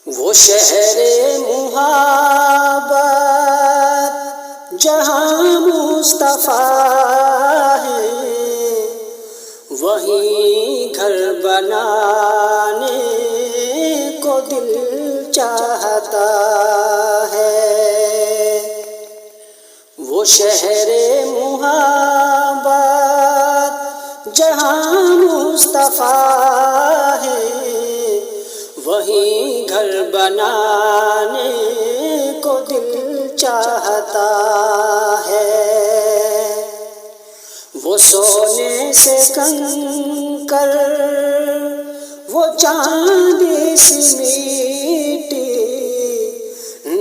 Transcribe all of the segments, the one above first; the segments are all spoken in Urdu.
وہ شہر محبت جہاں مصطفیٰ ہے، وہیں گھر بنانے کو دل چاہتا ہے۔ وہ شہر محبت جہاں مصطفیٰ ہے، وہیں گھر بنانے کو دل چاہتا ہے۔ وہ سونے سے کنکر، وہ چاندی سی میٹی،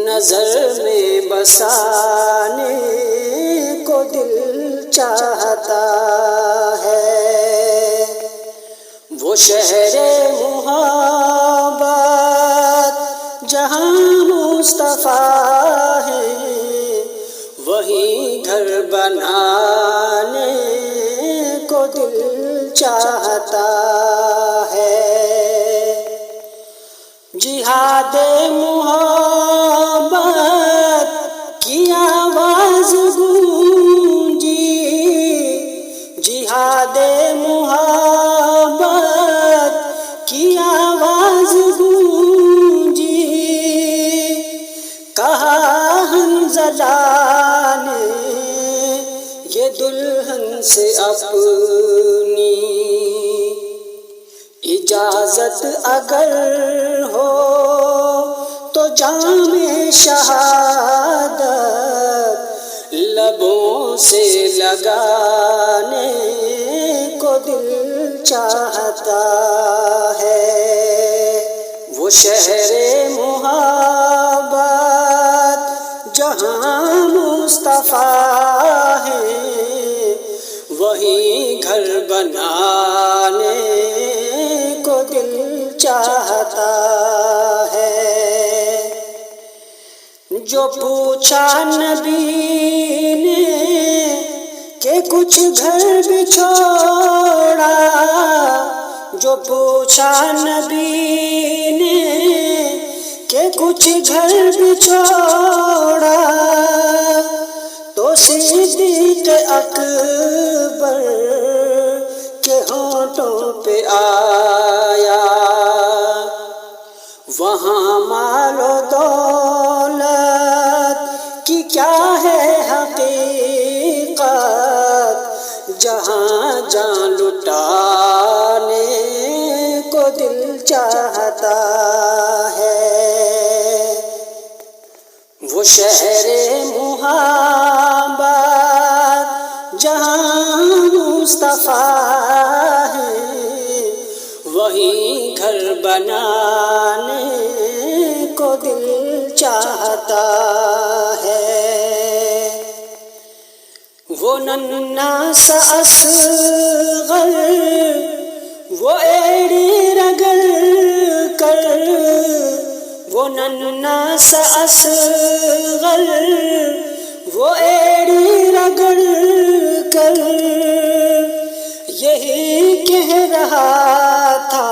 نظر میں بسانے کو دل چاہتا ہے۔ وہ شہر محبت جہاں مصطفیٰ ہے، وہیں گھر بنانے کو دل چاہتا ہے۔ جہاد محبت کی آواز گونجی، جہاد محبت کی آواز گونجی، کہا حنظلہ نے یہ دلہن سے اپنی، اجازت اگر ہو تو جام شہادت لبوں سے لگانے کو دل چاہتا ہے۔ وہ شہر محبت جہاں مصطفیٰ ہے، وہیں گھر بنانے کو دل چاہتا ہے۔ جو پوچھا نبی نے کہ کچھ گھر بھی چھوڑا، جو پوچھا نبی نے کہ کچھ گھر بھی چھوڑا، تو صدیق اکبر کے ہونٹوں پہ آیا، وہاں مال و دولت کی کیا ہے حقیقت، جہاں جان لٹانے کو دل چاہتا ہے۔ وہ شہر محبت جہاں مصطفیٰ ہے، وہیں گھر بنانے کو دل چاہتا ہے۔ وہ ننھا سا اصغر، وہ ایڑی رگڑ کر، وہ ننھا سا اصغر، وہ ایڑی رگڑ کر یہی کہہ رہا تھا،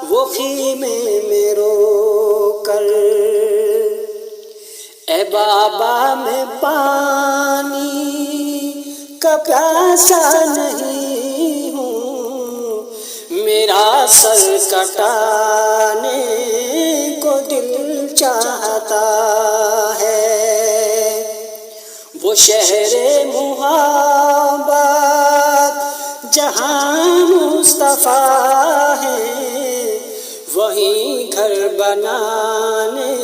وہ خیمے میں رو کر، اے بابا میں پانی کا پیاسا نہیں ہوں، میرا سر کٹانے کو دل چاہتا ہے۔ وہ شہر محبت جہاں مصطفیٰ ہے، وہیں گھر بنانے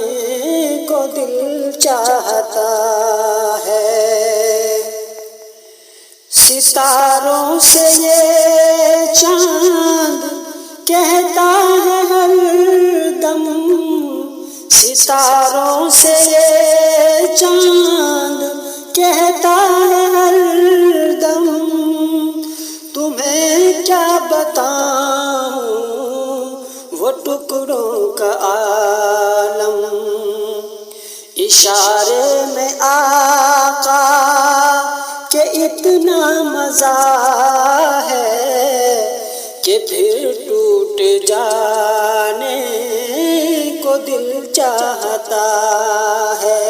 کو دل چاہتا ہے۔ ستاروں سے یہ چاند کہتا ہے ہر دم، ستاروں سے یہ چاند کہتا ہے ہر دم، تمہیں کیا بتاؤں وہ ٹکڑوں کا عالم، اشارے میں آقا کہ اتنا مزہ ہے کہ پھر ٹوٹ جانے چاہتا ہے،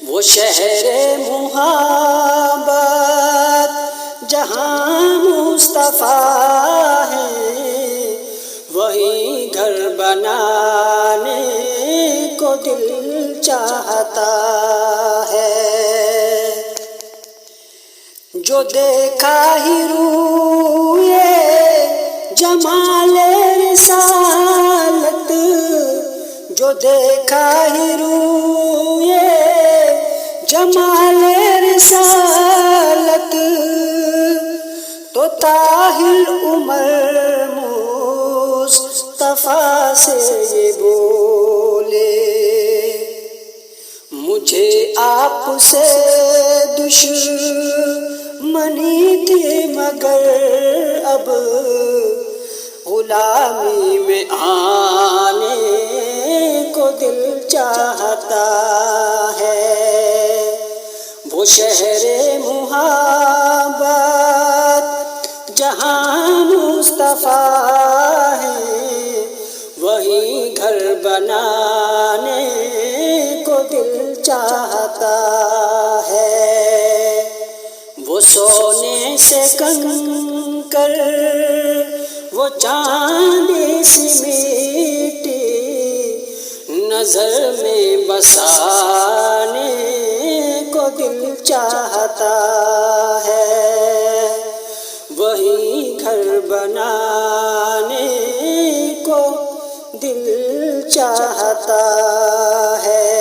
وہ شہر محبت جہاں مصطفیٰ ہے، وہی گھر بنانے کو دل چاہتا ہے۔ جو دیکھا ہی روئے جمال رسالت، جو دیکھا ہی روئے جمال رسالت، تو طاہر عمر مصطفیٰ سے یہ بولے، مجھے آپ سے دشمنی تھی مگر اب غلامی میں آنے کو دل چاہتا ہے۔ وہ شہر محبت جہاں مصطفیٰ ہے، وہی گھر بنانے کو دل چاہتا ہے۔ وہ سونے سے کنکر، وہ چاندی سی مٹی، نظر میں بسانے کو دل چاہتا ہے، وہی گھر بنانے کو دل چاہتا ہے۔